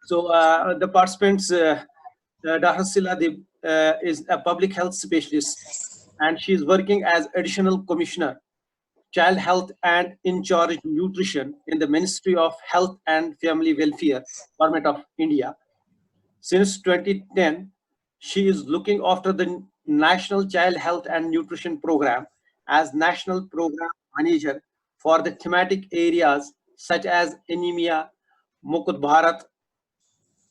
So the participants, Dr. Sila Deb is a public health specialist, and she is working as additional commissioner, child health and in charge nutrition in the Ministry of Health and Family Welfare, Government of India. Since 2010, she is looking after the National Child Health and Nutrition Program as National Program Manager for the thematic areas such as anemia, Mukut Bharat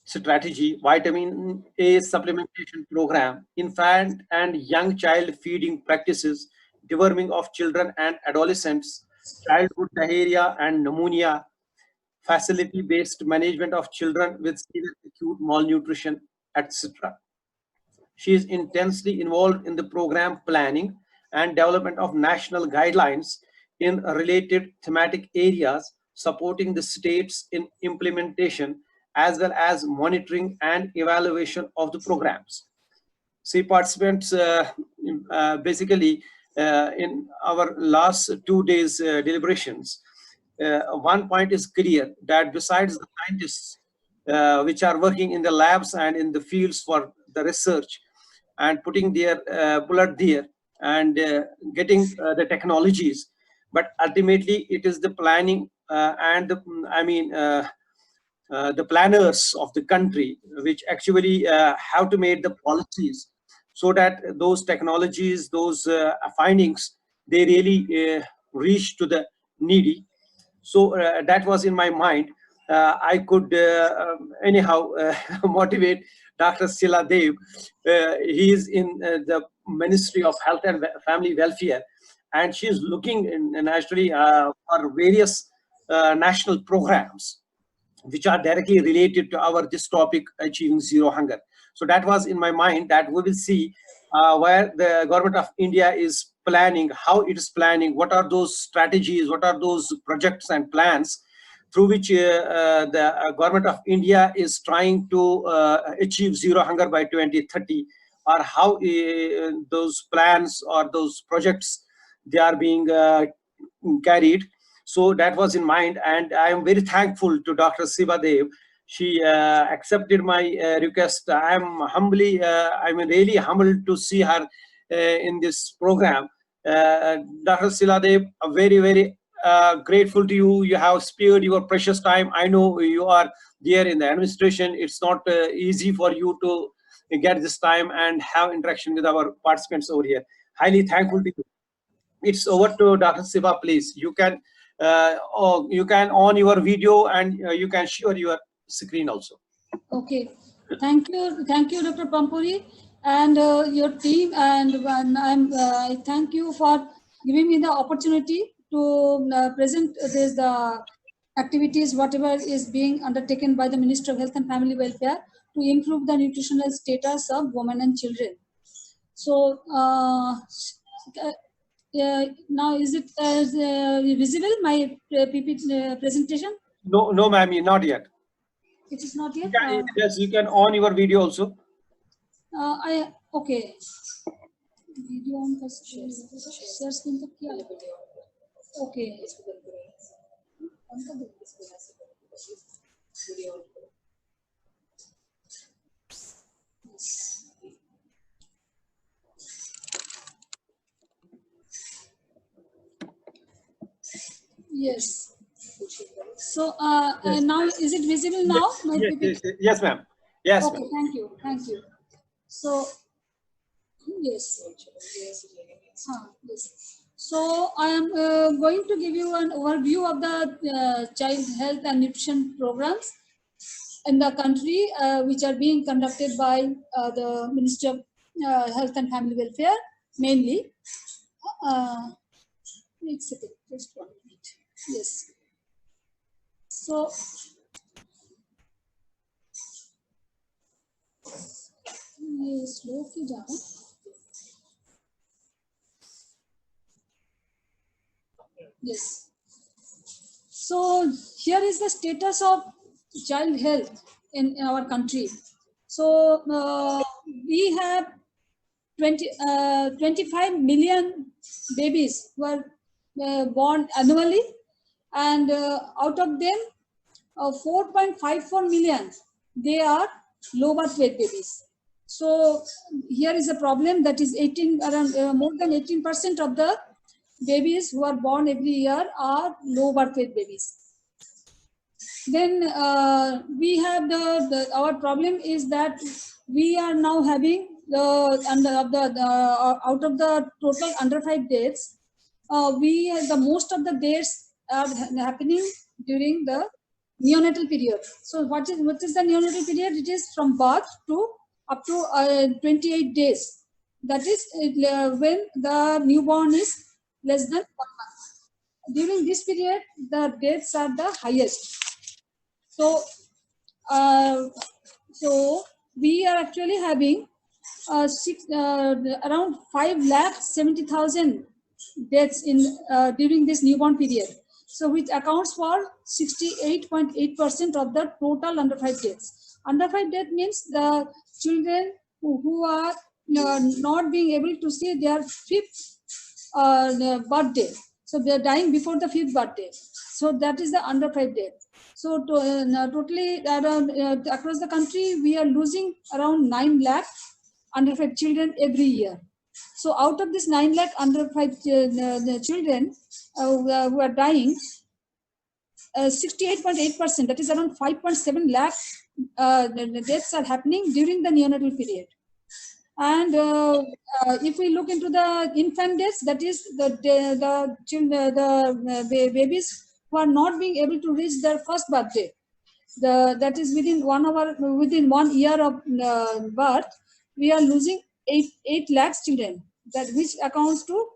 strategy, vitamin A supplementation program, infant and young child feeding practices, deworming of children and adolescents, childhood diarrhea and pneumonia, facility-based management of children with severe acute malnutrition, etc. She is intensely involved in the program planning and development of national guidelines in related thematic areas, supporting the states in implementation as well as monitoring and evaluation of the programs. See, participants, basically in our last 2 days deliberations, one point is clear, that besides the scientists which are working in the labs and in the fields for the research and putting their blood there and getting the technologies, but ultimately it is the planning and the, the planners of the country which actually have to make the policies so that those technologies, those findings, they really reach to the needy. So that was in my mind. I could anyhow motivate Dr. Sila Dev. He is in the Ministry of Health and Family Welfare, and she is looking in, naturally for various national programs which are directly related to our this topic, achieving zero hunger. So that was in my mind, that we will see where the government of India is planning, how it is planning, what are those strategies, what are those projects and plans through which the government of India is trying to achieve zero hunger by 2030, or how those plans or those projects, they are being carried. So that was in mind, and I am very thankful to Dr. Sibadev. She accepted my request. I am humbly, I'm really humbled to see her in this program. Dr. Siladev, very, very grateful to you. You have spared your precious time. I know you are there in the administration. It's not easy for you to get this time and have interaction with our participants over here. Highly thankful to you. It's over to Dr. Siva, please. You can on your video, and you can share your screen also. Okay, thank you, Dr. Pampuri, and your team, and I thank you for giving me the opportunity to present this the activities whatever is being undertaken by the Ministry of Health and Family Welfare to improve the nutritional status of women and children. So now is it visible, my PPT presentation? No, ma'am, not yet. It is not yet. Yes, you can on your video also. Okay. Video on share screen तक किया है video. Okay. Yes. So yes. Now is it visible now? Yes, ma'am. Yes. Okay. Thank you. Thank you. So yes. Yes. So I am going to give you an overview of the child health and nutrition programs in the country, which are being conducted by the Ministry of Health and Family Welfare mainly. Wait a second, just 1 minute. Yes. So slow ki ja raha hai. Yes. So here is the status of child health in our country. So we have 25 million babies who are born annually, and out of them 4.54 million they are low birth weight babies. So here is a problem, that is around more than 18% of the babies who are born every year are low birth weight babies. Then we have our problem is that we are now having out of the total under 5 deaths, the most of the deaths are happening during the neonatal period. So what is the neonatal period? It is from birth to up to 28 days. That is when the newborn is less than 1 month. During this period, the deaths are the highest. So, so we are actually having around 5,70,000 deaths in during this newborn period. So, which accounts for 68.8% of the total under 5 deaths. Under 5 death means the children who are not being able to see their 5th birthday. So they are dying before the 5th birthday. So that is the under 5 death. So totally across the country, we are losing around 9 lakh under 5 children every year. So out of this 9 lakh under 5 children who are dying, 68.8%, that is around 5.7 lakh deaths are happening during the neonatal period. And if we look into the infant deaths, that is the babies who are not being able to reach their first birthday, that is within 1 hour, within 1 year of birth, we are losing 8 lakhs children, that which accounts to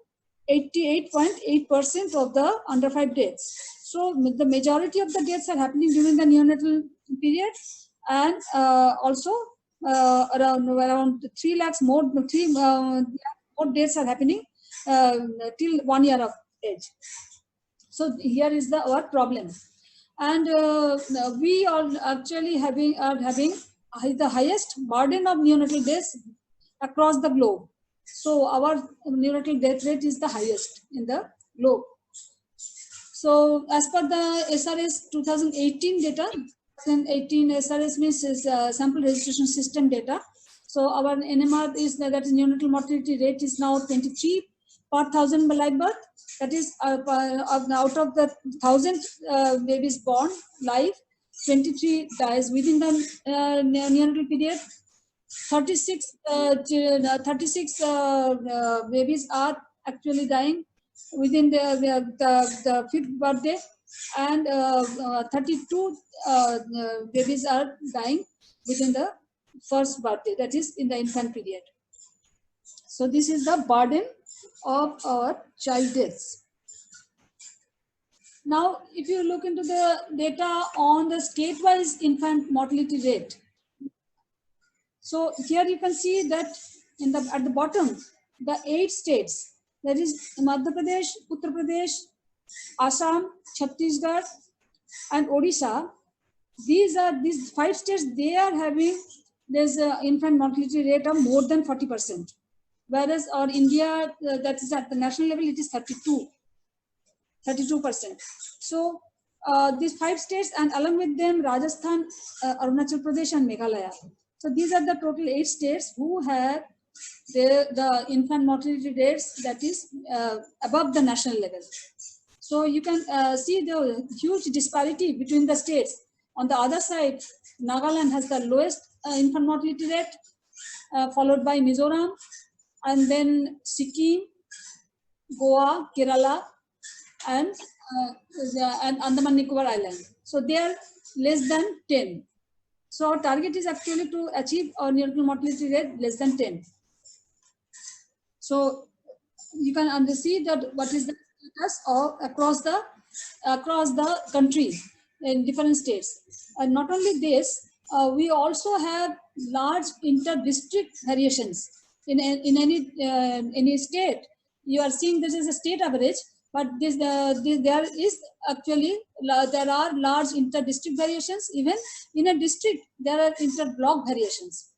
88.8% of the under 5 deaths. So the majority of the deaths are happening during the neonatal period, and also around 3 lakhs more, more deaths are happening till 1 year of age. So here is our problem, and we are actually having the highest burden of neonatal deaths across the globe. So our neonatal death rate is the highest in the globe. So as per the SRS 2018 data, 2018 SRS means sample registration system data. So our NMR is that is neonatal mortality rate is now 23 per 1,000 live birth. That is out of the 1,000 babies born live, 23 dies within the neonatal period. 36 babies are actually dying within the 5th birthday, and 32 babies are dying within the first birthday, that is in the infant period. So this is the burden of our child deaths. Now, if you look into the data on the state-wise infant mortality rate, so here you can see that at the bottom, the 8 states, that is Madhya Pradesh, Uttar Pradesh, Assam, Chhattisgarh, and Odisha. These 5 states, they are having this infant mortality rate of more than 40%, whereas our India, that is at the national level, it is 32%. So these 5 states, and along with them Rajasthan, Arunachal Pradesh, and Meghalaya. So these are the total 8 states who have the infant mortality rates that is above the national level. So you can see the huge disparity between the states. On the other side, Nagaland has the lowest infant mortality rate, followed by Mizoram, and then Sikkim, Goa, Kerala, and Andaman Nicobar Island. So they are less than 10. So our target is actually to achieve our neonatal mortality rate less than 10. So you can see that what is the status of across the country in different states. And not only this, we also have large inter-district variations in any state. You are seeing this is a state average, but there are large inter-district variations. Even in a district, there are inter-block variations.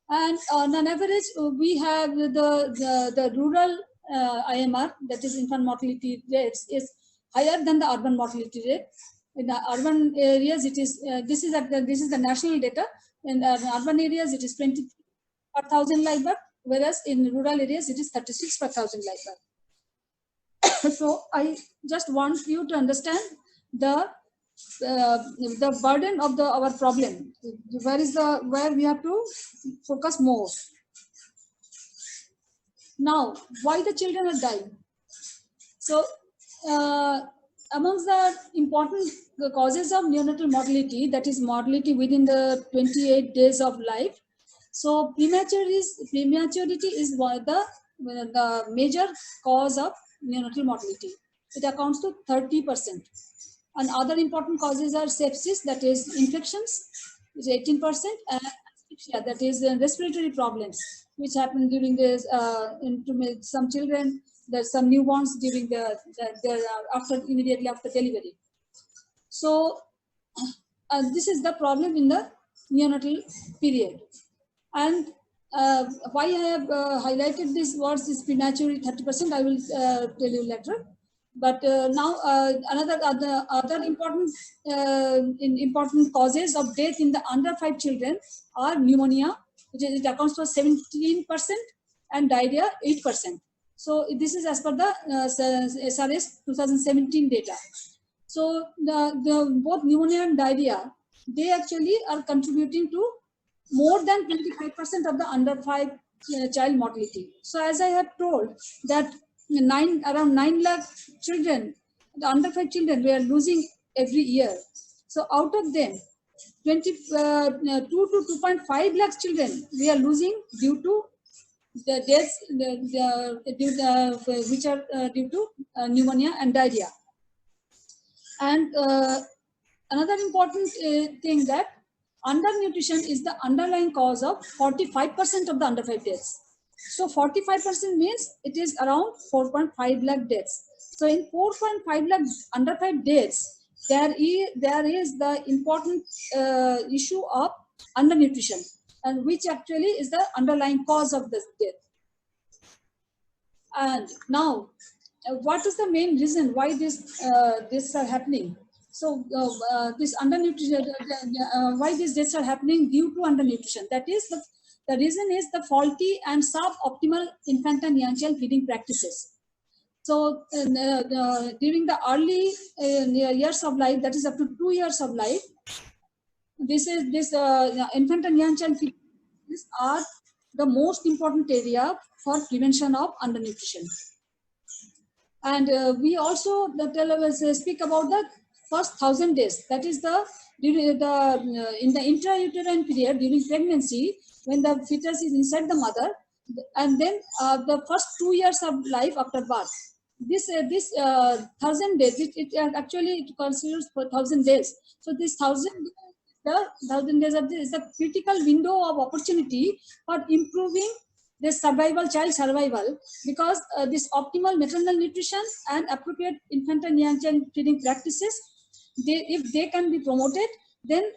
And on an average, we have the rural IMR, that is infant mortality rates, is higher than the urban mortality rate. In the urban areas, it is this is the national data. In urban areas, it is 20 per thousand live birth, whereas in rural areas, it is 36 per thousand live birth. So I just want you to understand the burden of our problem. Where we have to focus more. Now, why the children are dying? So, amongst the important causes of neonatal mortality, that is mortality within the 28 days of life. So, prematurity is one of the major cause of neonatal mortality. It accounts to 30%. And other important causes are sepsis, that is infections, which is 18%, and asphyxia, that is respiratory problems, which happen during this into some children. There's some newborns during immediately after delivery. So this is the problem in the neonatal period. And why I have highlighted this words is prematurity 30%. I will tell you later. But now other important important causes of death in the under 5 children are pneumonia, which it accounts for 17%, and diarrhea 8%. So this is as per the SRS 2017 data. So the both pneumonia and diarrhea, they actually are contributing to more than 25% of the under 5 child mortality. So as I have told that around 9 lakh children, the under 5 children, we are losing every year. So out of them, 2 to 2.5 lakh children we are losing due to the deaths which are due to pneumonia and diarrhea. And another important thing that undernutrition is the underlying cause of 45% of the under 5 deaths. So 45% means it is around 4.5 lakh deaths. So in 4.5 lakh under 5 deaths, there is the important issue of undernutrition, and which actually is the underlying cause of this death. And now, what is the main reason why this are happening? So this undernutrition, why these deaths are happening due to undernutrition? That is the reason is the faulty and suboptimal infant and young child feeding practices. So during the early years of life, that is up to 2 years of life, this infant and young child feeding are the most important area for prevention of undernutrition. And we also speak about the first 1,000 days. That is in the intrauterine period during pregnancy, when the fetus is inside the mother, and then the first 2 years of life after birth. This 1,000 days, it actually considers for 1,000 days. So this 1,000 days is the critical window of opportunity for improving the child survival, because this optimal maternal nutrition and appropriate infant and young child feeding practices, if they can be promoted, then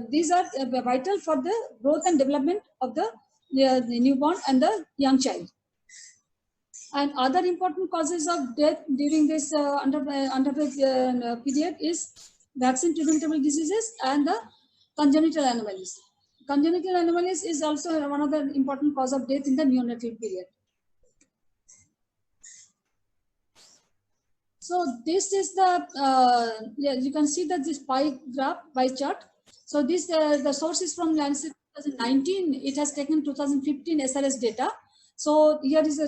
these are vital for the growth and development of the newborn and the young child. And other important causes of death during this period is vaccine preventable diseases and the congenital anomalies. Congenital anomalies is also one of the important cause of death in the neonatal period. So this is the you can see that this pie chart. So this the source is from Lancet 2019. It has taken 2015 SRS data. So here is a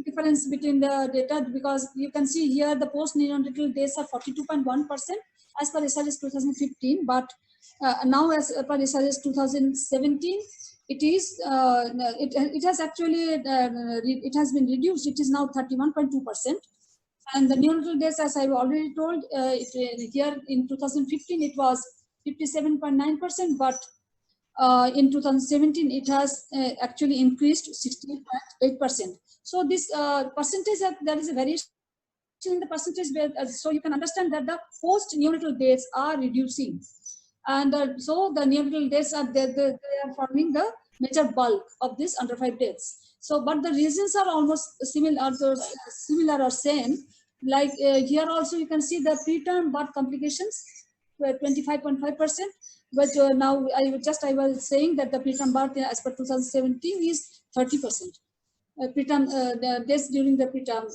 difference between the data, because you can see here the post neonatal deaths are 42.1% as per SRS 2015, but now as per SRS 2017, it is it has actually it has been reduced. It is now 31.2%. And the neonatal deaths, as I've already told, here in 2015 it was 57.9%, but in 2017 it has actually increased to 68.8%. So this percentage, there is a variation in the percentage, so you can understand that the post neonatal deaths are reducing, and so the neonatal deaths are they are forming the major bulk of this under 5 deaths. So, but the reasons are almost similar or same. Like here also you can see the preterm birth complications were 25.5%, but now I was saying that the preterm birth as per 2017 is 30%. Preterm the deaths during the preterm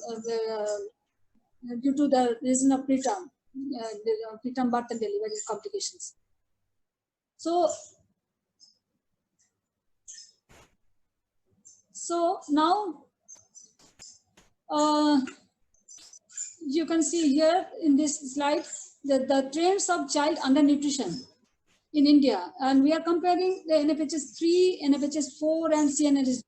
due to the reason of preterm preterm birth and delivery complications. So now you can see here in this slide that the trends of child undernutrition in India, and we are comparing the NFHS 3, NFHS 4, and CNNS.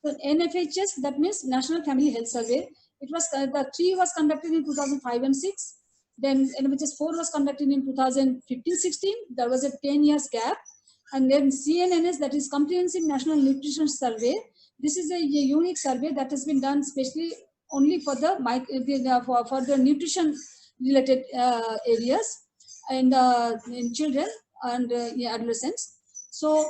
So NFHS, that means National Family Health Survey. It was the 3 was conducted in 2005 and 6. Then NFHS 4 was conducted in 2015-16. There was a 10 years gap, and then CNNS, that is Comprehensive National Nutrition Survey. This is a unique survey that has been done specially only for the for the nutrition related areas and in children and adolescents. So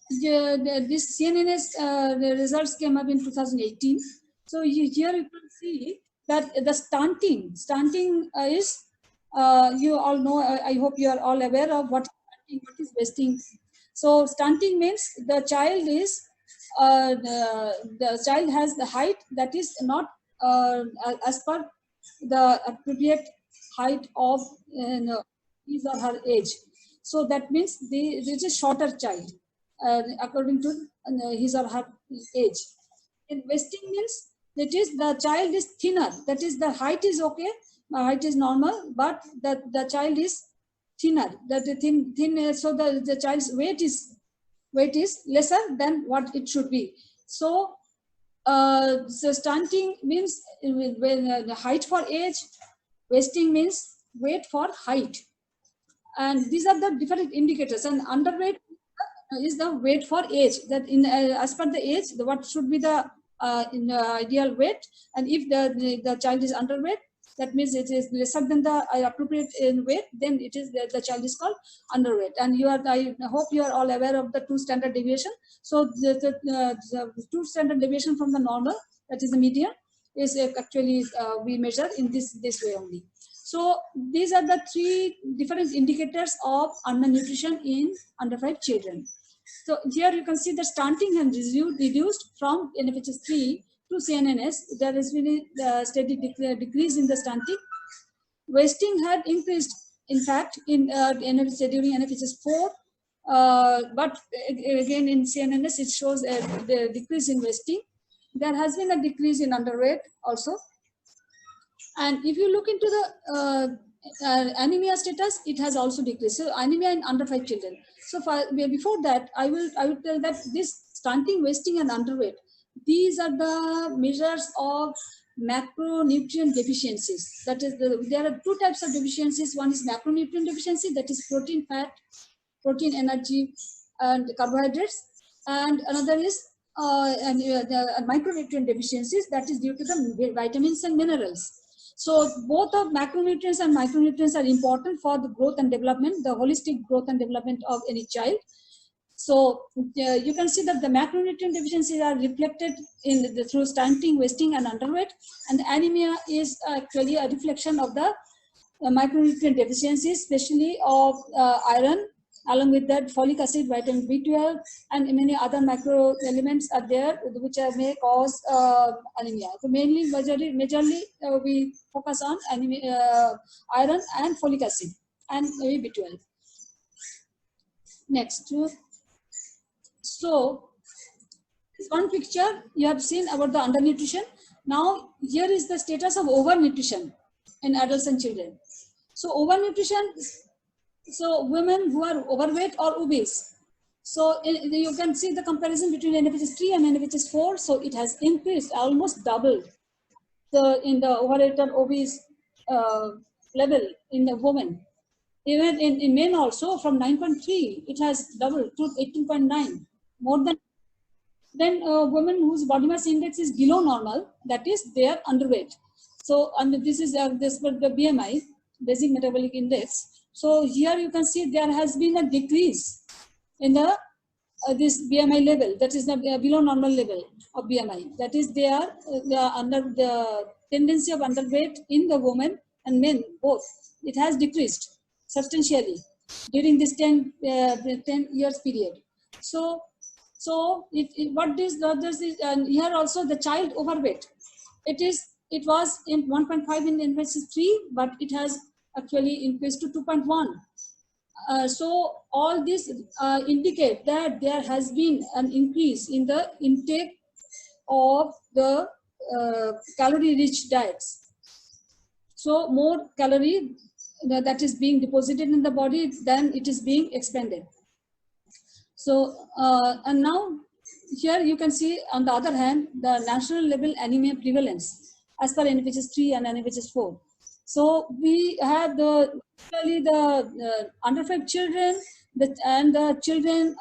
this CNNS the results came up in 2018. So here you can see that the stunting is you all know. I hope you are all aware of what is wasting. So stunting means the child is the child has the height that is not as per the appropriate height of his or her age. So that means there is a shorter child according to his or her age. And wasting means that is the child is thinner. That is the height is okay, height is normal, but the child is thinner. That the thin so the child's weight is lesser than what it should be. So so stunting means when the height for age, wasting means weight for height, and these are the different indicators. And underweight is the weight for age, that in as per the age what should be the ideal weight, and if the child is underweight, that means it is lesser than the appropriate in weight, then it is the child is called underweight. And I hope you are all aware of the 2 standard deviation. So the 2 standard deviation from the normal, that is the median, is actually we measure in this way only. So these are the 3 different indicators of undernutrition in under 5 children. So here you can see the stunting has reduced from NFHS 3 to CNNS. There has been a steady decrease in the stunting. Wasting had increased, in fact, in during NFHS 4, but again in CNNS it shows the decrease in wasting. There has been a decrease in underweight also. And if you look into the anemia status, it has also decreased. So anemia in under 5 children. So before that, I will tell that this stunting, wasting, and underweight, these are the measures of macronutrient deficiencies. That is, there are 2 types of deficiencies. One is macronutrient deficiency, that is protein, fat, protein, energy, and carbohydrates, and another is the micronutrient deficiencies, that is due to the vitamins and minerals. So both of macronutrients and micronutrients are important for the growth and development, the holistic growth and development of any child. So you can see that the macronutrient deficiencies are reflected in through stunting, wasting, and underweight, and the anemia is actually a reflection of the micronutrient deficiencies, especially of iron, along with that folic acid, vitamin B12, and many other macro elements are there which may cause anemia. So majorly we focus on anemia, iron and folic acid and maybe B12. Next. So this one picture you have seen about the undernutrition. Now here is the status of overnutrition in adults and children. So overnutrition, so women who are overweight or obese. So you can see the comparison between NFHS 3 and NFHS 4. So it has increased, almost doubled in the overweight or obese level in the women. Even in men also, from 9.3, it has doubled to 18.9, more than. Then women whose body mass index is below normal, that is, they are underweight. So, and this is the BMI, basic metabolic index. So here you can see there has been a decrease in the this BMI level, that is the below normal level of BMI. That is, they are under the tendency of underweight in the women and men both. It has decreased substantially during this 10 years period. So what this is, and here also the child overweight. It was in 1.5 in NFHS 3, but it has actually increased to 2.1. So all this indicate that there has been an increase in the intake of the calorie-rich diets. So more calorie that is being deposited in the body than it is being expended. So and now here you can see, on the other hand, the national level anemia prevalence as per NFHS 3 and NFHS 4. So we have the under 5 children, and the children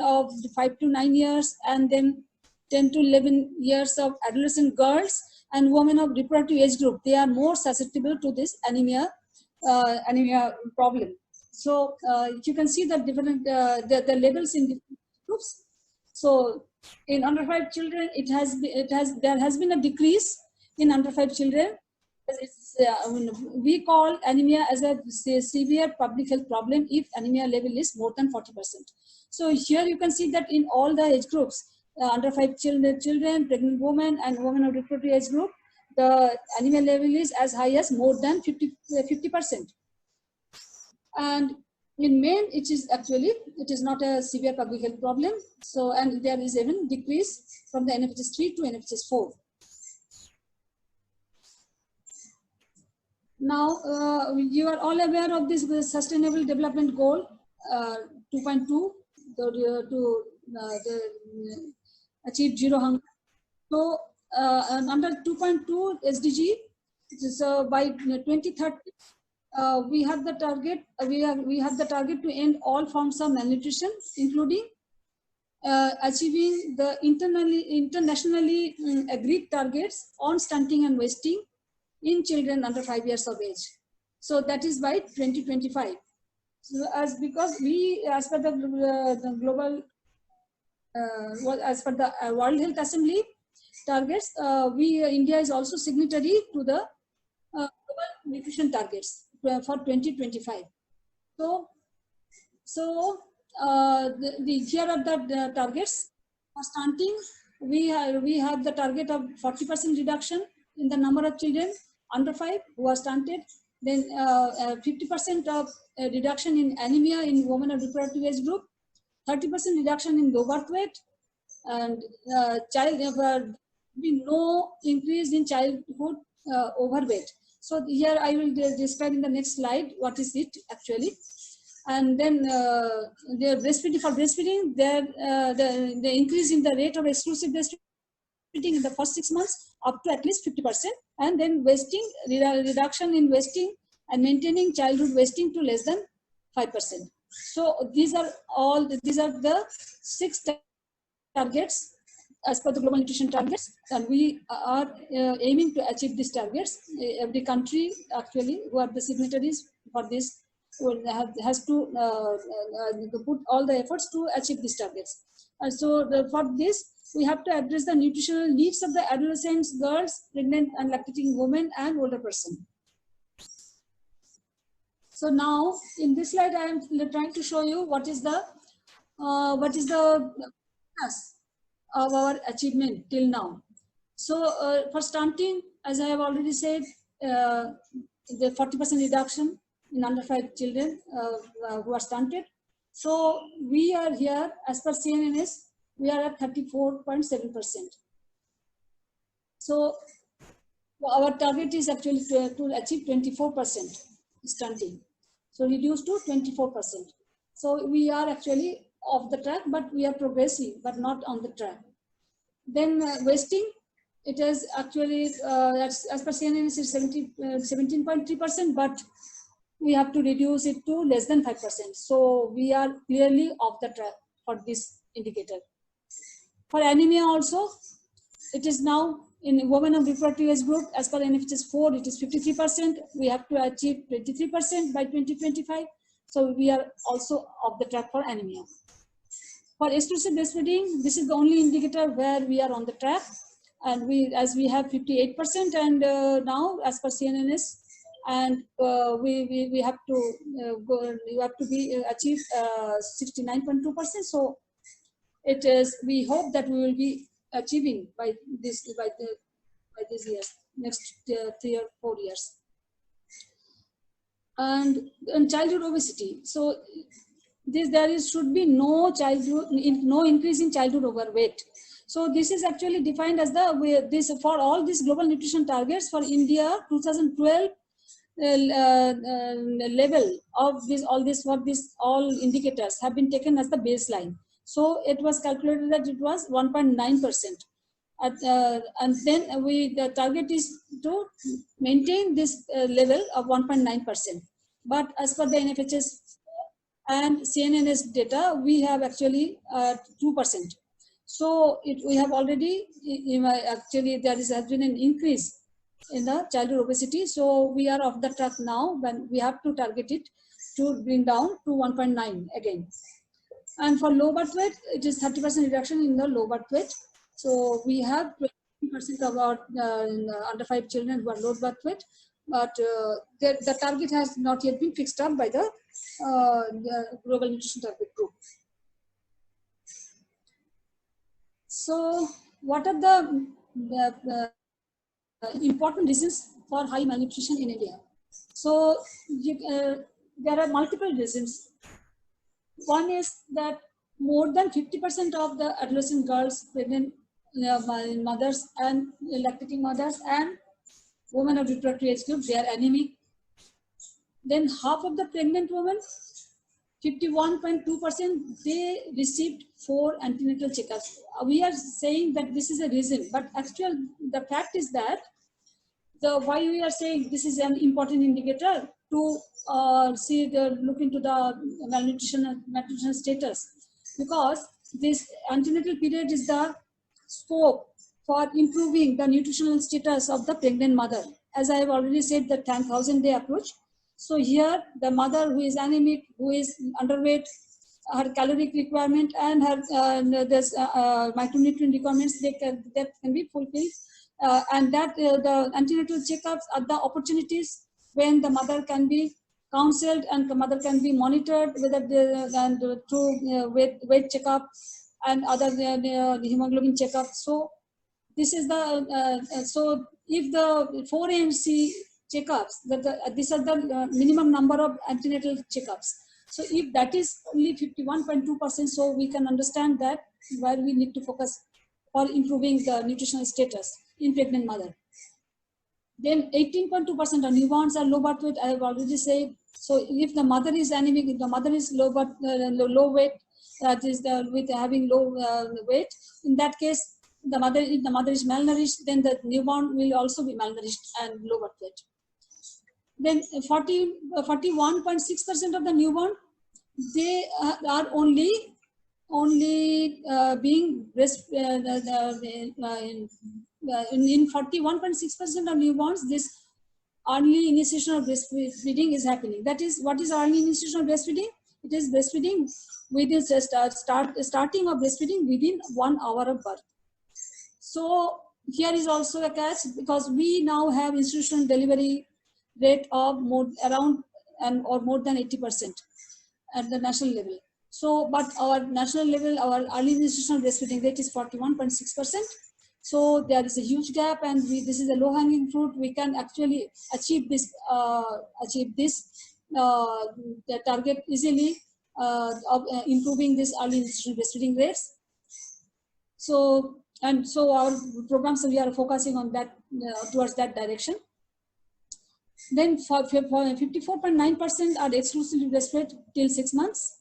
of 5 to 9 years, and then 10 to 11 years of adolescent girls and women of reproductive age group. They are more susceptible to this anemia problem. So you can see the different the levels in different groups. So in under 5 children, there has been a decrease in under 5 children. We call anemia as a severe public health problem if anemia level is more than 40%. So here you can see that in all the age groups, under 5 children, pregnant women, and women of reproductive age group, the anemia level is as high as more than 50%. And in men, it is not a severe public health problem. So, and there is even decrease from the NFHS 3 to NFHS 4. Now, you are all aware of this Sustainable Development Goal 2.2 to achieve zero hunger. So, under 2.2 SDG, by 2030, we have the target. We have the target to end all forms of malnutrition, including achieving the internationally agreed targets on stunting and wasting in children under 5 years of age. So that is by 2025. So because we, as per the global, as per the World Health Assembly targets, India is also signatory to the global nutrition targets for 2025. So here are the targets. For stunting, we have the target of 40% reduction in the number of children under 5 who are stunted. Then 50% of reduction in anemia in women of reproductive age group, 30% reduction in low birth weight, and no increase in childhood overweight. So here I will describe in the next slide what is it actually. And then the breastfeeding, the increase in the rate of exclusive breastfeeding in the first 6 months up to at least 50%, and then wasting, reduction in wasting and maintaining childhood wasting to less than 5%. So these are the 6 targets as per the global nutrition targets, and we are aiming to achieve these targets. Every country actually who are the signatories for this has to put all the efforts to achieve these targets. So for this, we have to address the nutritional needs of the adolescents, girls, pregnant and lactating women, and older person. So now in this slide, I am trying to show you what is the of our achievement till now. So for stunting, as I have already said, the 40% reduction in under 5 children who are stunted. So we are here as per CNNS, we are at 34.7%. So our target is actually to achieve 24% stunting. So reduce to 24%. So we are actually off the track, but we are progressing, but not on the track. Then wasting, it is actually, as per CNNS, is 17.3%, but we have to reduce it to less than 5%. So we are clearly off the track for this indicator. For anemia also, it is now in women of reproductive age group, as per NFHS 4, it is 53%. We have to achieve 23% by 2025. So we are also off the track for anemia. For exclusive breastfeeding, this is the only indicator where we are on the track, and as we have 58%, and now as per CNNS, and we have to go. You have to be achieve 69.2%. So it is. We hope that we will be achieving by this year, next 3 or 4 years. And childhood obesity. So should be no increase in childhood overweight. So this is actually defined as for all these global nutrition targets for India 2012 level of all indicators have been taken as the baseline. So it was calculated that it was 1.9%. And then the target is to maintain this level of 1.9%. But as per the NFHS and CNNS data, we have actually 2%. So we have already, actually there has been an increase in the childhood obesity. So we are off the track now, when we have to target it to bring down to 1.9 again. And for low birth weight, it is 30% reduction in the low birth weight. So we have 20% of our under 5 children who are low birth weight, but the target has not yet been fixed up by the Global Nutrition Target Group. So what are the important reasons for high malnutrition in India? So there are multiple reasons. One is that more than 50% of the adolescent girls, pregnant mothers and lactating mothers and women of reproductive age group, they are anemic. Then half of the pregnant women, 51.2%, they received 4 antenatal checkups. We are saying that this is a reason, but actually the fact is that why we are saying this is an important indicator to look into the malnutrition status, because this antenatal period is the scope for improving the nutritional status of the pregnant mother. As I have already said, the 10,000-day approach. So here, the mother who is anemic, who is underweight, her caloric requirement and her micronutrient requirements, that can be fulfilled. And that the antenatal checkups are the opportunities when the mother can be counseled and the mother can be monitored through weight checkup and other hemoglobin checkup. So this is the so if the 4 ANC checkups, these are the minimum number of antenatal checkups. So if that is only 51.2%, so we can understand that where we need to focus for improving the nutritional status in pregnant mother. Then 18.2% of newborns are low birth weight. I have already said. So if the mother is anemic, if the mother is low weight, that is with having low weight, in that case, if the mother is malnourished, then the newborn will also be malnourished and low birth weight. Then 41.6% of the newborn, they are only being breast in 41.6% of newborns, this early initiation of breastfeeding is happening. That is, what is early initiation of breastfeeding? It is breastfeeding within starting of breastfeeding within 1 hour of birth. So here is also a catch, because we now have institutional delivery rate of more than 80% at the national level. So, but our national level, our early institutional breastfeeding rate is 41.6%. So there is a huge gap, and this is a low-hanging fruit. We can actually achieve this the target easily of improving this early institutional breastfeeding rates. So our programs, we are focusing on that towards that direction. Then for 54.9% are exclusively breastfed till 6 months.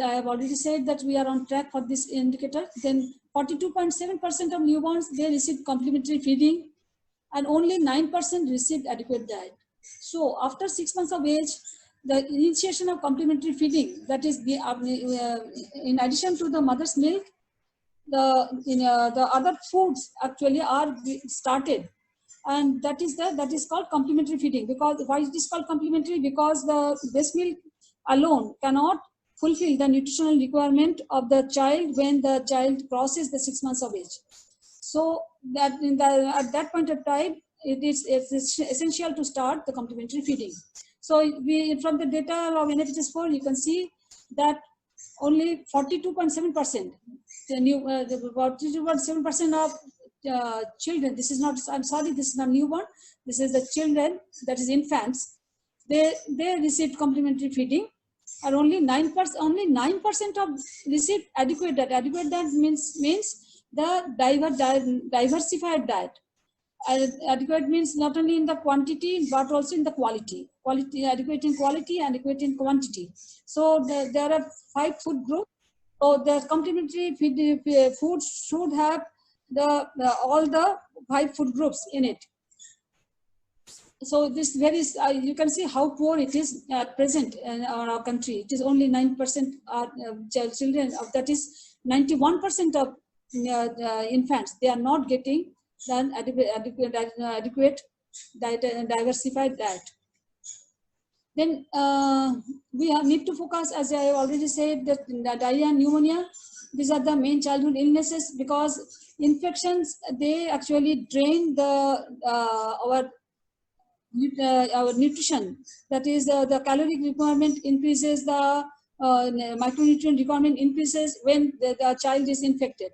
I have already said that we are on track for this indicator. Then 42.7% of newborns, they received complementary feeding, and only 9% received adequate diet. So after 6 months of age, the initiation of complementary feeding, that is in addition to the mother's milk, the other foods actually are started, and that is called complementary feeding. Because why it is called complementary? Because the breast milk alone cannot fulfill the nutritional requirement of the child when the child crosses the 6 months of age. So that at that point of time, it's essential to start the complementary feeding. So from the data of NFHS 4, you can see that only 42.7%, the 42.7% of children, this is not, I'm sorry, this is not newborn, this is the children, that is infants, they received complementary feeding, and only 9% of received adequate diet. Adequate diet means the diversified diet. Adequate means not only in the quantity but also in the quality. Adequate in quality, adequate in quantity. So there are 5 food groups. So the complementary food should have all the 5 food groups in it. So this varies. You can see how poor it is at present in our country. It is only 9% are children. That is 91% of infants. They are not getting an adequate diet and diversified diet. Then we need to focus, as I already said, that diarrhea and pneumonia, these are the main childhood illnesses, because infections, they actually drain our nutrition. That is, the caloric requirement increases, the micronutrient requirement increases when the child is infected,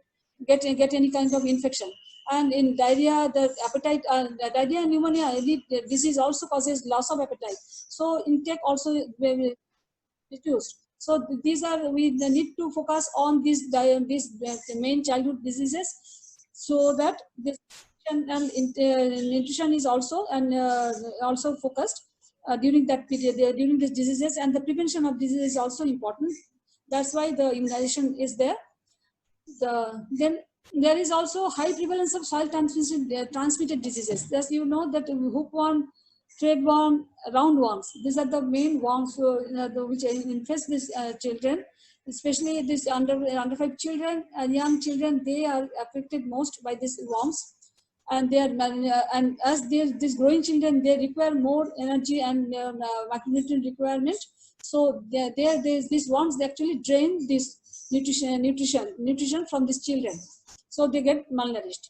get any kind of infection. And in diarrhea, the appetite, diarrhea and pneumonia, the disease also causes loss of appetite. So intake also reduced. So these are, we need to focus on these main childhood diseases, so that this nutrition is also also focused during that period, during these diseases, and the prevention of disease is also important. That's why the immunization is there. Then there is also high prevalence of soil transmitted diseases. As you know, that hookworm, threadworm, roundworms, these are the main worms which infest these children, especially these under 5 children and young children. They are affected most by these worms, and they are and as these growing children, they require more energy and macronutrient requirement. So these worms, they actually drain this nutrition from these children, so they get malnourished.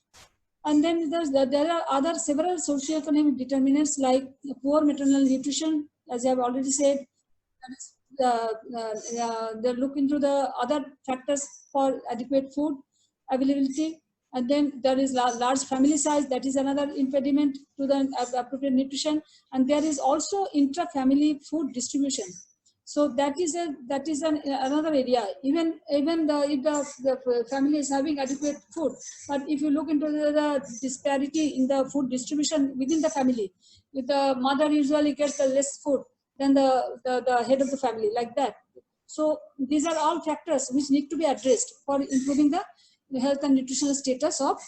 And then there are other several socioeconomic determinants, like poor maternal nutrition, as I have already said. They look into the other factors for adequate food availability. And then there is large family size, that is another impediment to the appropriate nutrition. And there is also intra-family food distribution. So that is another area. Even if the family is having adequate food, but if you look into the disparity in the food distribution within the family, if the mother usually gets the less food than the head of the family, like that. So these are all factors which need to be addressed for improving the health and nutritional status of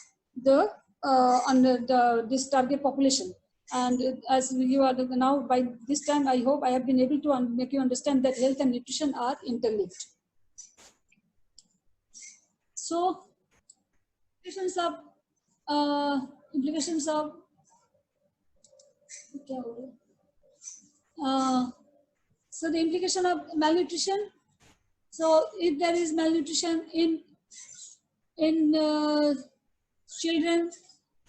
this target population. And as you are now, by this time, I hope I have been able to make you understand that health and nutrition are interlinked. So implications of so the implication of malnutrition. So if there is malnutrition in children,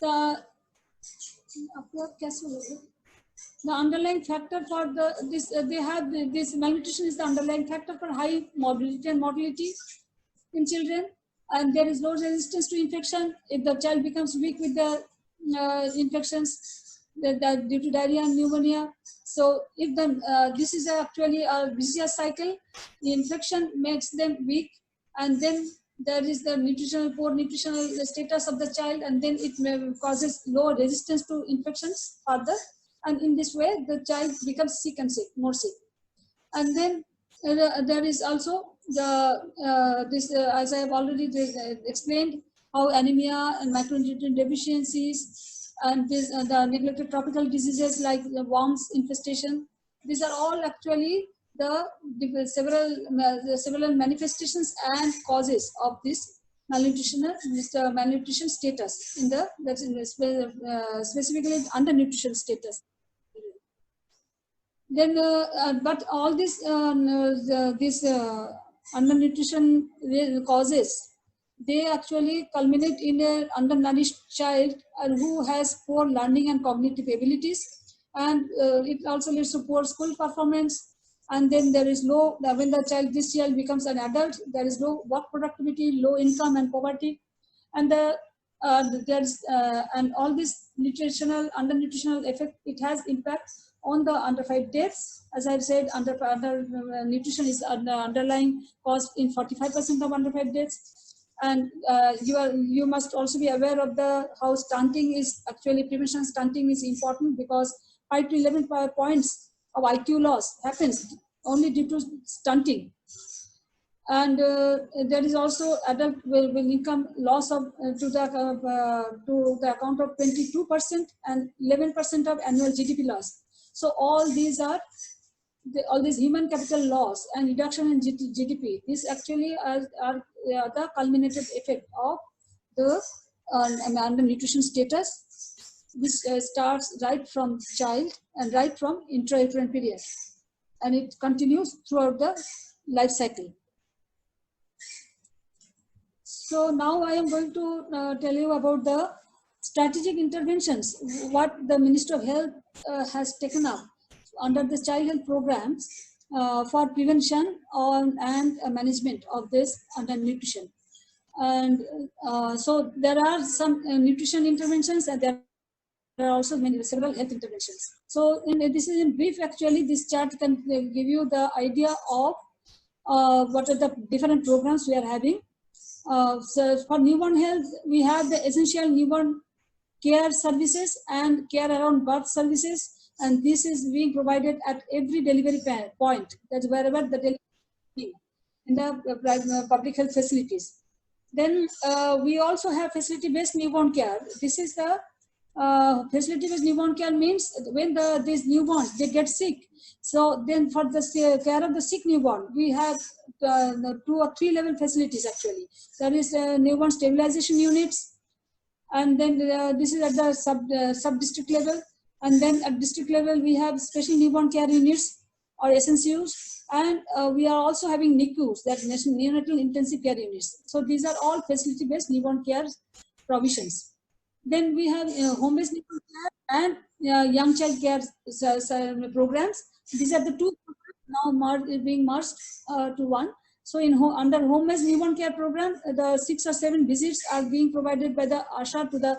the underlying factor for this malnutrition is the underlying factor for high morbidity and mortality in children, and there is low resistance to infection. If the child becomes weak with the infections due to diarrhea and pneumonia, so if this is actually a vicious cycle, the infection makes them weak, and then there is the poor nutritional status of the child, and then it causes low resistance to infections further, and in this way the child becomes sick and more sick. And then there is also as I have already explained, how anemia and macronutrient deficiencies and the neglected tropical diseases like the worms infestation, these are all actually the several manifestations and causes of this malnutrition status specifically undernutrition status. Then, but all this undernutrition causes, they actually culminate in a undernourished child who has poor learning and cognitive abilities, and it also leads to poor school performance. And then there is low, when this child becomes an adult, there is low work productivity, low income and poverty, and and all this undernutritional effect, it has impact on the under 5 deaths. As I've said, under nutrition is underlying cause in 45% of under 5 deaths. And you must also be aware of the how stunting is actually, prevention stunting is important, because 5 to 11 points of IQ loss happens only due to stunting. And there is also adult will income loss of to the account of 22% and 11% of annual GDP loss. So all these are all these human capital loss and reduction in GDP. This actually are the culminated effect of the undernutrition status, which starts right from child and right from intrauterine period, and it continues throughout the life cycle. So now I am going to tell you about the strategic interventions, what the Ministry of Health has taken up under the child health programs for prevention and management of this undernutrition. And so there are some nutrition interventions, and there are also several health interventions. So this is in brief. Actually, this chart can give you the idea of what are the different programs we are having. So for newborn health, we have the essential newborn care services and care around birth services, and this is being provided at every delivery point. That's wherever the delivery in the public health facilities. Then we also have facility-based newborn care. This is the facility-based newborn care means when these newborns, they get sick. So then for the care of the sick newborn, we have 2 or 3 level facilities actually. There is newborn stabilization units, and then this is at the sub-district level. And then at district level, we have special newborn care units or SNCUs. And we are also having NICUs, that neonatal intensive care units. So these are all facility-based newborn care provisions. Then we have home-based newborn care and young child care programs. These are the 2 now being merged to one. So under home-based newborn care program, the 6 or 7 visits are being provided by the ASHA to the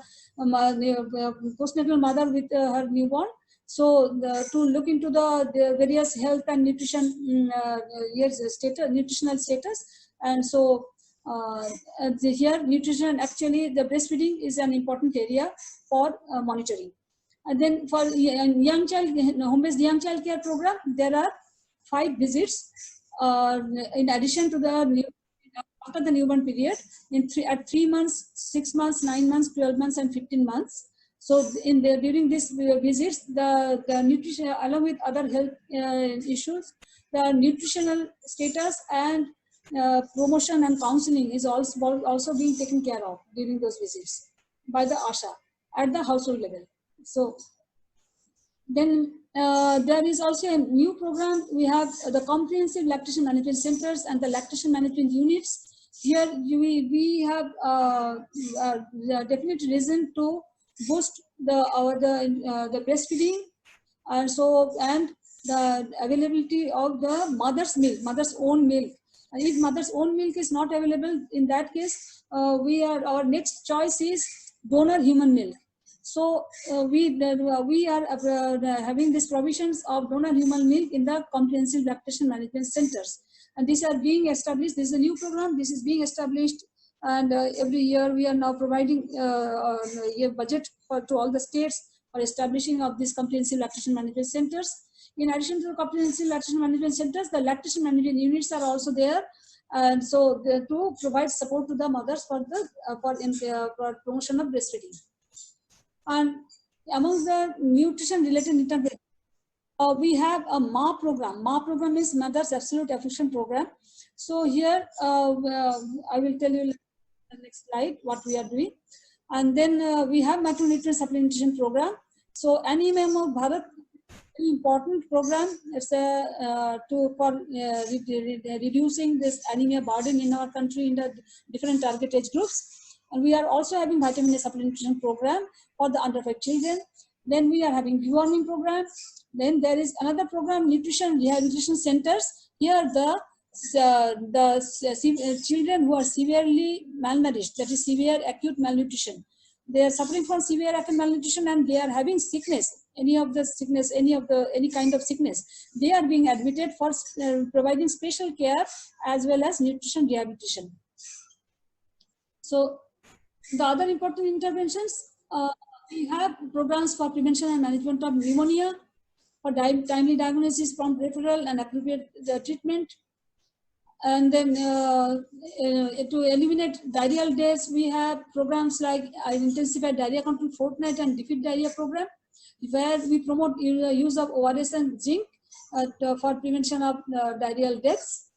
postnatal mother with her newborn. So to look into the various health and nutrition nutritional status. And so here nutrition, actually the breastfeeding is an important area for monitoring. And then for young child, home-based young child care program, there are 5 visits in addition to the after the newborn period at 3 months, 6 months, 9 months, 12 months, and 15 months. So during these visits, the nutrition, along with other health issues, the nutritional status and promotion and counseling is also being taken care of during those visits by the ASHA at the household level. So then there is also a new program. We have the comprehensive lactation management centers and the lactation management units. Here we have the definite reason to boost the breastfeeding, and the availability of the mother's milk, mother's own milk. And if mother's own milk is not available, in that case, our next choice is donor human milk. So we are having these provisions of donor human milk in the comprehensive lactation management centers, and these are being established. This is a new program. This is being established, and every year we are now providing a budget to all the states for establishing of these comprehensive lactation management centers. In addition to the comprehensive lactation management centers, the lactation management units are also there, and so to provide support to the mothers for promotion of breastfeeding. And among the nutrition related interventions, we have a MA program. MA program is Mother's Absolute Affection Program. So here I will tell you the next slide what we are doing. And then we have macronutrient supplementation program. So NEMM of Bharat important program. It's reducing this anemia burden in our country in the different target age groups. And we are also having vitamin A supplementation program for the under-5 children. Then we are having deworming program. Then there is another program, nutrition rehabilitation centers. Here the children who are severely malnourished, that is severe acute malnutrition, they are suffering from severe acute malnutrition and they are having sickness, any kind of sickness, they are being admitted for providing special care as well as nutrition rehabilitation. So the other important interventions, we have programs for prevention and management of pneumonia, for timely diagnosis, prompt referral and appropriate treatment. And then to eliminate diarrheal deaths, we have programs like intensified diarrhea control fortnight and defeat diarrhea program, where we promote use of ORS and zinc for prevention of diarrheal deaths.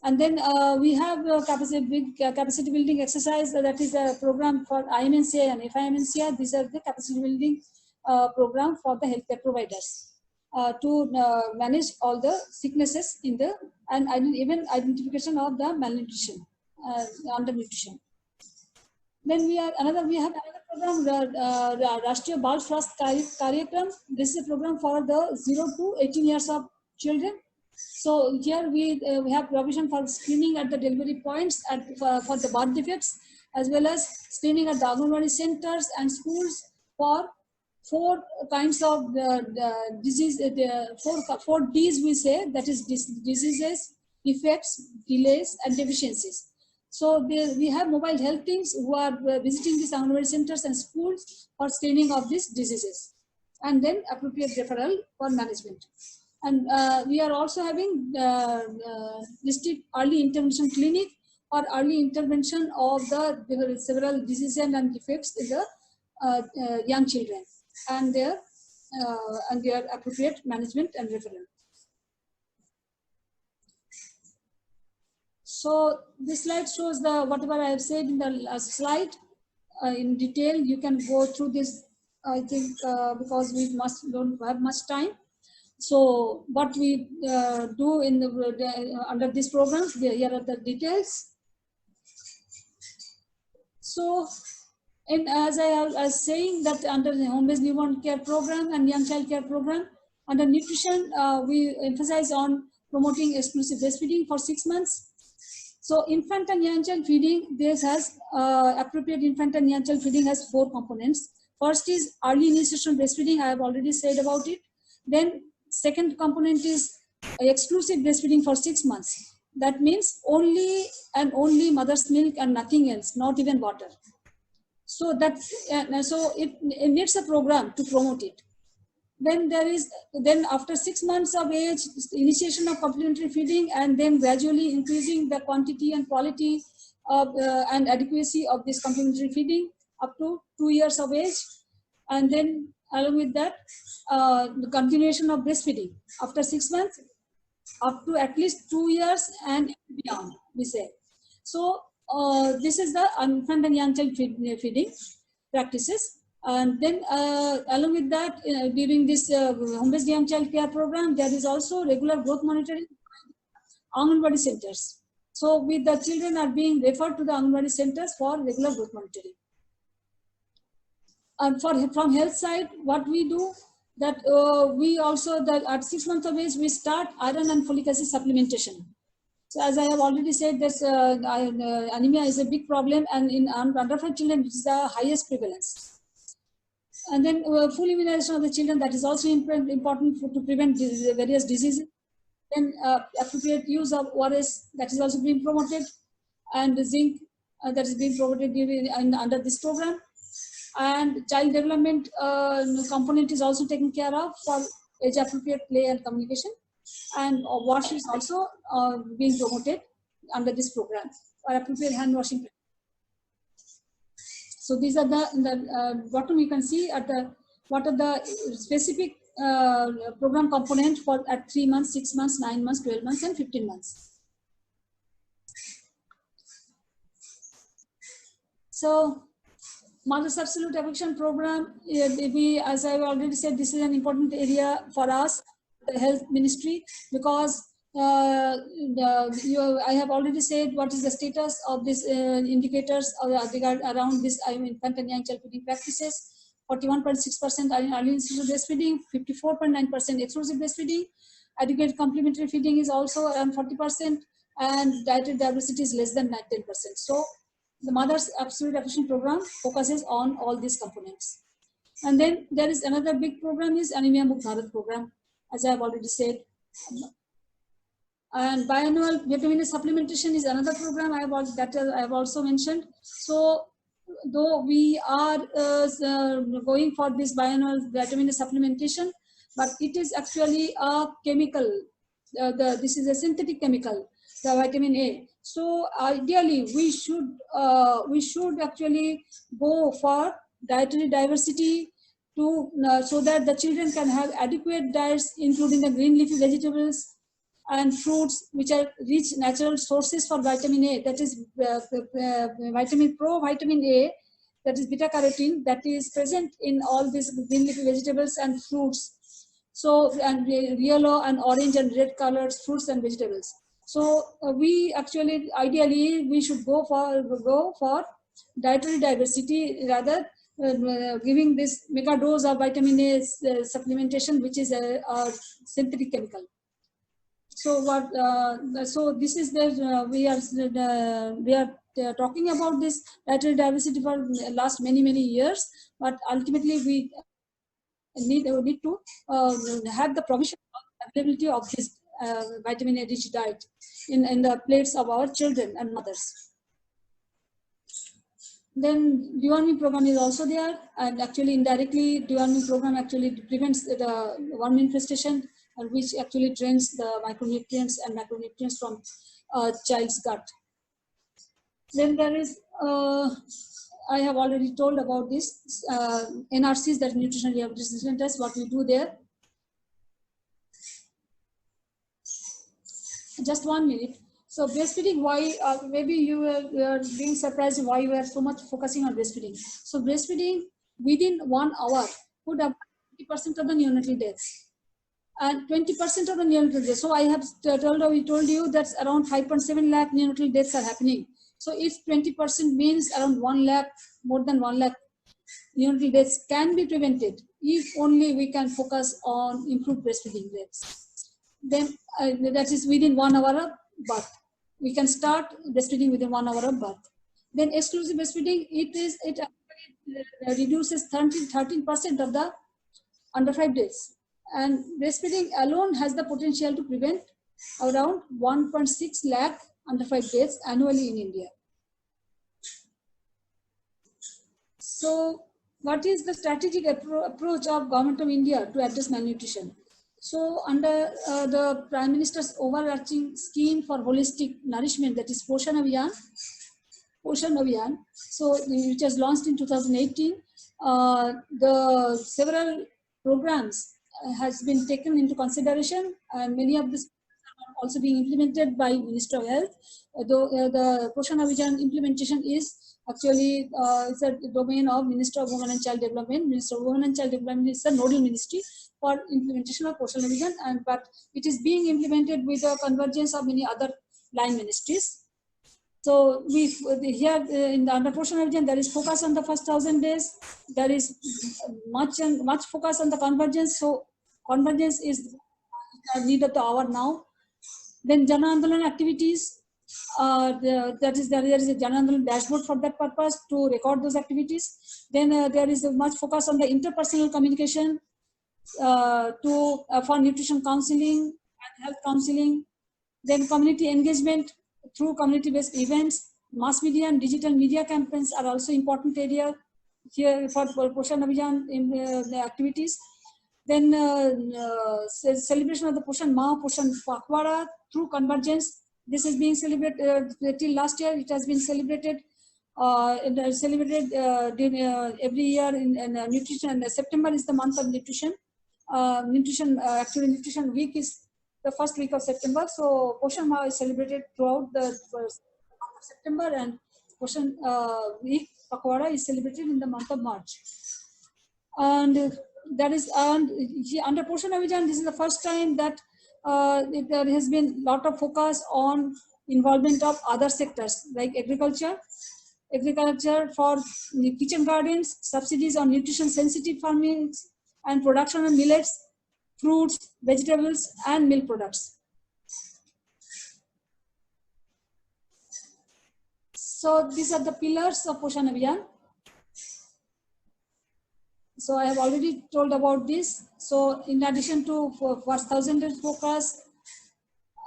And then we have capacity building exercise, that is a program for IMNCI and FIMNCI. These are the capacity building program for the healthcare providers to manage all the sicknesses in the, and even identification of the malnutrition, undernutrition. Then we have another program, Rashtriya Bal Swasthya Karyakram. This is a program for the 0 to 18 years of children. So here we have provision for screening at the delivery points for the birth defects, as well as screening at the Anganwadi centers and schools for 4 kinds of disease, 4 Ds we say, that is diseases, defects, delays and deficiencies. So we have mobile health teams who are visiting these Anganwadi centers and schools for screening of these diseases, and then appropriate referral for management. And we are also having district early intervention clinic or early intervention of the several diseases and defects in the young children, and their appropriate management and referral. So this slide shows the whatever I have said in the last slide in detail. You can go through this, I think, because we don't have much time. So what we do in the under these programs, here are the details. So, as I was saying, that under the home-based newborn care program and young child care program, under nutrition, we emphasize on promoting exclusive breastfeeding for 6 months. So infant and young child feeding, this has appropriate infant and young child feeding has 4 components. First is early initiation breastfeeding. I have already said about it. Then second component is exclusive breastfeeding for 6 months. That means only and only mother's milk and nothing else, not even water. So that's so it needs a program to promote it. Then after 6 months of age, initiation of complementary feeding, and then gradually increasing the quantity and quality of and adequacy of this complementary feeding up to 2 years of age, and then along with that the continuation of breastfeeding after 6 months up to at least 2 years and beyond, we say. So this is the infant and young child feeding practices. And then along with that, during this home-based young child care program, there is also regular growth monitoring Anganwadi centers. So with the children are being referred to the Anganwadi centers for regular growth monitoring. And from health side, what we do, that we also, that at 6 months of age, we start iron and folic acid supplementation. So as I have already said, that anemia is a big problem, and in under-5 children, it is the highest prevalence. And then full immunization of the children, that is also important to prevent various diseases. Then appropriate use of ORS, that is also being promoted, and zinc that is being promoted under this program. And child development component is also taken care of for age appropriate play and communication. And wash is also being promoted under this program, or appropriate hand washing. So these are the bottom you can see at the what are the specific program component for at 3 months, 6 months, 9 months, 12 months, and 15 months. So Mother's Absolute Affection Program, we, as I already said, this is an important area for us, the health ministry, because I have already said what is the status of these indicators around this infant and young child feeding practices. 41.6% are in early institutional breastfeeding, 54.9% exclusive breastfeeding. Adequate complementary feeding is also around 40%, and dietary diversity is less than 10%. So the Mother's Absolute Affection Program focuses on all these components. And then there is another big program is Anemia Mukt Bharat program, as I have already said. And biannual vitamin supplementation is another program I have also mentioned. So though we are going for this biannual vitamin supplementation, but it is actually a chemical. This is a synthetic chemical, the vitamin A. So ideally, we should actually go for dietary diversity to so that the children can have adequate diets, including the green leafy vegetables and fruits, which are rich natural sources for vitamin A. That is vitamin provitamin A, that is beta carotene, that is present in all these green leafy vegetables and fruits. So, and yellow and orange and red colors fruits and vegetables. So we actually, ideally, we should go for dietary diversity rather giving this mega dose of vitamin A supplementation, which is a synthetic chemical. So what? So this is the we are talking about this dietary diversity for last many years, but ultimately we need to have the provision of availability of this vitamin A rich diet in the plates of our children and mothers. Then deworming program is also there, and actually indirectly deworming program actually prevents the worm infestation, and which actually drains the micronutrients and macronutrients from child's gut. Then there is I have already told about this NRCs, that nutritional rehabilitation test, what we do there. Just 1 minute. So breastfeeding, why maybe you were being surprised why you are so much focusing on breastfeeding. So breastfeeding within 1 hour could have 20% of the neonatal deaths and 20% of the neonatal deaths. So I have told you that around 5.7 lakh neonatal deaths are happening. So if 20% means around 1 lakh, more than 1 lakh neonatal deaths can be prevented if only we can focus on improved breastfeeding rates. Then that is within 1 hour of birth. We can start breastfeeding within 1 hour of birth. Then exclusive breastfeeding, it reduces 13% of the under 5 days. And breastfeeding alone has the potential to prevent around 1.6 lakh under 5 days annually in India. So what is the strategic approach of Government of India to address malnutrition? So under the Prime Minister's overarching scheme for holistic nourishment, that is Poshan Abhiyan, so which was launched in 2018, the several programs has been taken into consideration, and many of these are also being implemented by Minister of Health. Though the Poshan Abhiyan implementation is actually it's a domain of Minister of Women and Child Development. Minister of Women and Child Development is a nodal ministry for implementation of Poshan Abhiyan, and but it is being implemented with the convergence of many other line ministries. So we here in the under Poshan Abhiyan, there is focus on the first 1,000 days. There is much focus on the convergence. So convergence is the need of the hour now. Then Jan Andolan activities. There is a Jan Andolan dashboard for that purpose to record those activities. Then there is much focus on the interpersonal communication for nutrition counseling and health counseling. Then community engagement through community-based events. Mass media and digital media campaigns are also important area here for Poshan Abhiyan in the activities. Then celebration of the Poshan Maah, Poshan Pakhwara through convergence. This is being celebrated till last year. It has been celebrated every year in nutrition. And September is the month of nutrition. Actually, Nutrition Week is the first week of September. So Poshan Maah is celebrated throughout the month of September, and Poshan Week Pakwara is celebrated in the month of March. And that is, and under Poshan Abhiyan, this is the first time that there has been a lot of focus on involvement of other sectors like agriculture for kitchen gardens, subsidies on nutrition sensitive farming, and production of millets, fruits, vegetables, and milk products. So these are the pillars of Poshan Abhiyan. So I have already told about this. So in addition to first 1,000 days focus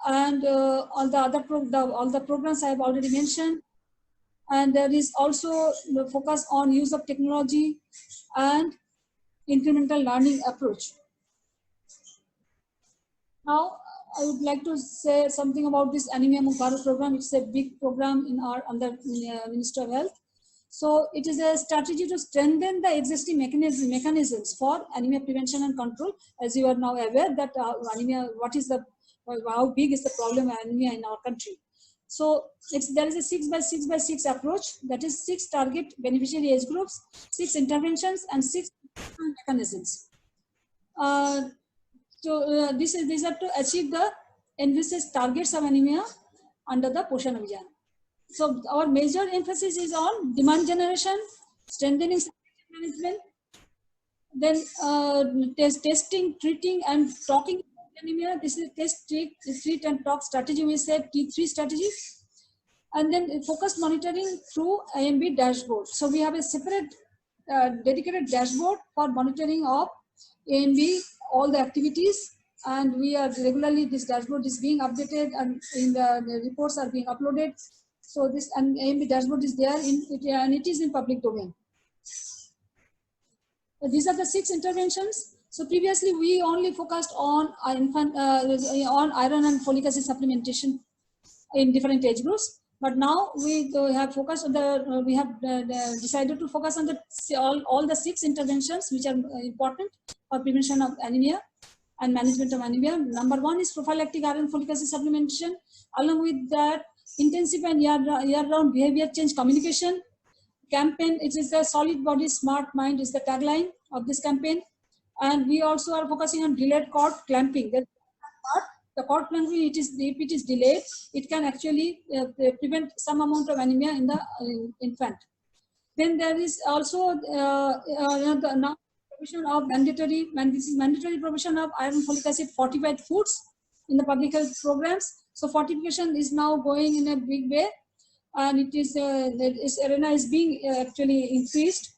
and all the other all the programs I have already mentioned, and there is also the focus on use of technology and incremental learning approach. Now I would like to say something about this Anemia Mukh Bharat program. It's a big program in our under Ministry of Health. So it is a strategy to strengthen the existing mechanisms for anemia prevention and control. As you are now aware that anemia, how big is the problem of anemia in our country. So there is a 6x6x6 approach, that is 6 target beneficiary age groups, 6 interventions, and 6 mechanisms. These are to achieve the envisaged targets of anemia under the Poshan Abhiyan. So our major emphasis is on demand generation, strengthening management, then testing, treating, and talking about anemia. This is test, treat, and talk strategy. We said T3 strategy, and then focused monitoring through IMB dashboard. So we have a separate dedicated dashboard for monitoring of AMB, all the activities, and we are regularly, this dashboard is being updated, and in the reports are being uploaded. So this AMB dashboard is there and it is in public domain. These are the 6 interventions. So previously we only focused on on iron and folic acid supplementation in different age groups. But now we have focused on we have decided to focus on all the 6 interventions which are important for prevention of anemia and management of anemia. Number 1 is prophylactic iron folic acid supplementation. Along with that, intensive and year-round behavior change communication campaign. It is the solid body, smart mind is the tagline of this campaign. And we also are focusing on delayed cord clamping. The cord clamping, if it is delayed, it can actually prevent some amount of anemia in the infant. Then there is also now provision of mandatory provision of iron folic acid fortified foods in the public health programs. So fortification is now going in a big way, and it is this arena is being actually increased.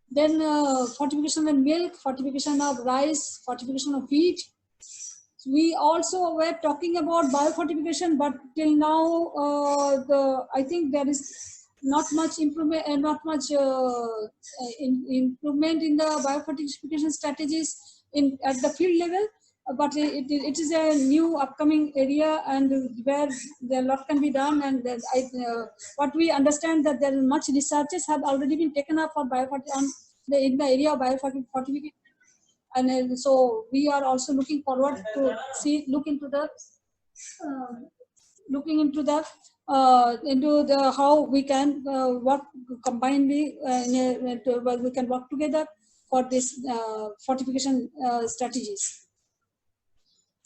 Then fortification of milk, fortification of rice, fortification of wheat. We also were talking about biofortification, but till now I think there is not much improvement and not much improvement in the biofortification strategies at the field level. But it is a new upcoming area, and where a lot can be done. And what we understand that there are much researches have already been taken up for in the area of biofortification. And so we are also looking forward to look into how we can work combinedly. We can work together for this fortification strategies.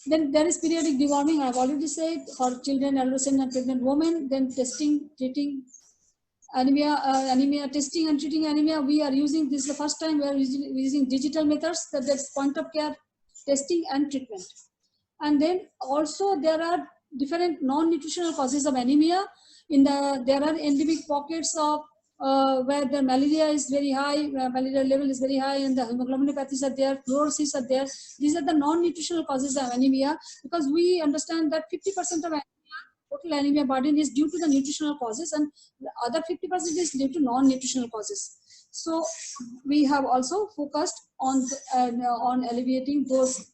Then there is periodic deworming. I have already said, for children, adolescent, and pregnant women. Then testing, treating anemia, testing and treating anemia. We are using this the first time. We are using digital methods, that's point of care testing and treatment. And then also there are different non-nutritional causes of anemia. There are endemic pockets of where the malaria is very high, malaria level is very high, and the hemoglobinopathies are there, fluorosis are there. These are the non-nutritional causes of anemia, because we understand that 50% of total anemia burden is due to the nutritional causes, and the other 50% is due to non-nutritional causes. So we have also focused on alleviating this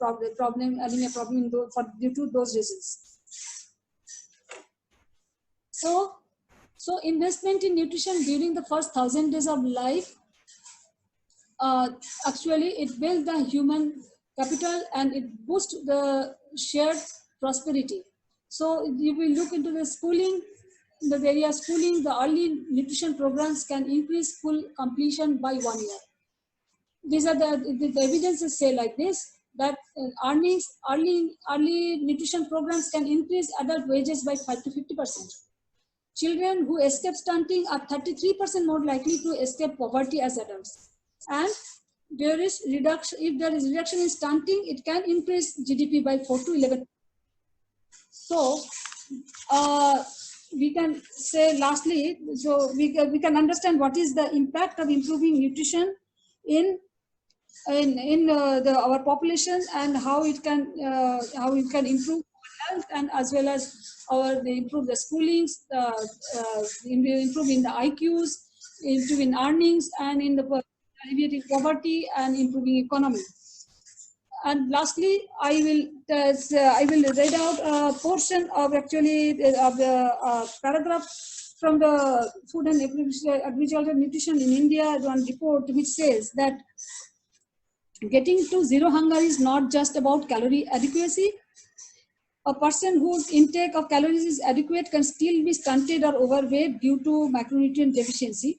anemia problem due to those reasons. So investment in nutrition during the first 1,000 days of life, actually it builds the human capital and it boosts the shared prosperity. So if we look into the schooling, the area schooling, the early nutrition programs can increase school completion by 1 year. These are the evidences say like this, that early nutrition programs can increase adult wages by 5 to 50%. Children who escape stunting are 33% more likely to escape poverty as adults. And there is reduction, if there is reduction in stunting, it can increase GDP by 4 to 11. So we can say lastly, so we can understand what is the impact of improving nutrition in our population, and how it can improve health, and as well as improve the schoolings, improve in the IQs, improve in earnings, and in the alleviating poverty and improving economy. And lastly, I will read out a portion of the paragraph from the Food and Agricultural Nutrition in India, one report, which says that getting to zero hunger is not just about calorie adequacy. A person whose intake of calories is adequate can still be stunted or overweight due to macronutrient deficiency.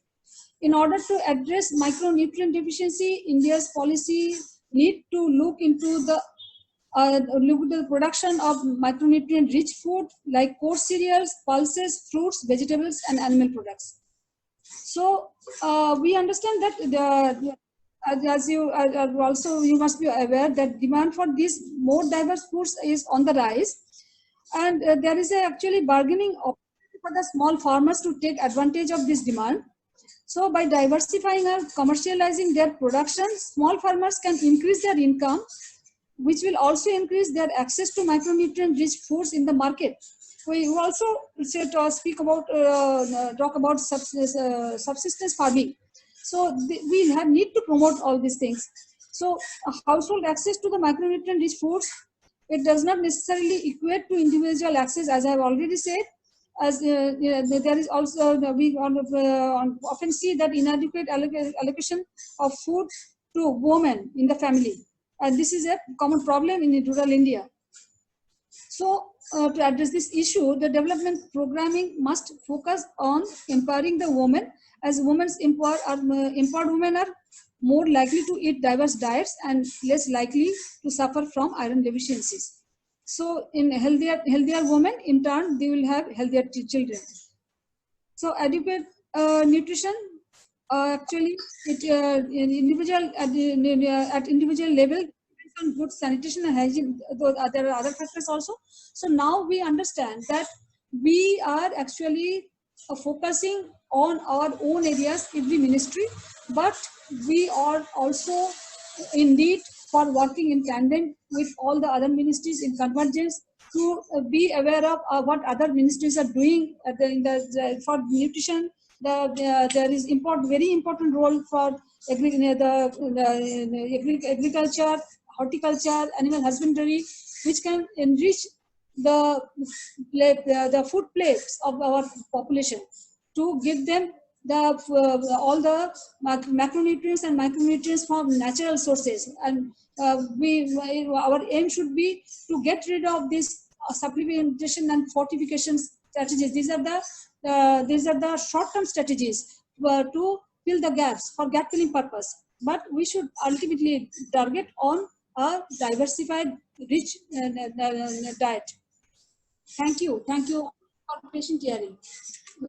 In order to address micronutrient deficiency, India's policy need to look into the production of micronutrient-rich food like coarse cereals, pulses, fruits, vegetables, and animal products. So we understand that as you also you must be aware that demand for these more diverse foods is on the rise, and there is actually bargaining opportunity for the small farmers to take advantage of this demand. So by diversifying and commercializing their production, small farmers can increase their income, which will also increase their access to micronutrient-rich foods in the market. We also talk about subsistence farming. So we need to promote all these things. So household access to the micronutrient-rich foods, it does not necessarily equate to individual access, as I have already said. As there is also, we often see that inadequate allocation of food to women in the family, and this is a common problem in rural India. So to address this issue, the development programming must focus on empowering the women, as empowered women are more likely to eat diverse diets and less likely to suffer from iron deficiencies. So in healthier women, in turn, they will have healthier children. So adequate nutrition, actually, at individual level, depends on good sanitation and hygiene. Though there are other factors also. So now we understand that we are actually focusing on our own areas, every ministry, but we are also indeed for working in tandem with all the other ministries in convergence to be aware of what other ministries are doing for nutrition. There is very important role for agriculture, horticulture, animal husbandry, which can enrich the food plates of our population to give them all the macronutrients and micronutrients from natural sources. And our aim should be to get rid of this supplementation and fortification strategies. These are the short-term strategies to fill the gaps for gap filling purpose. But we should ultimately target on a diversified, rich diet. Thank you for patient hearing.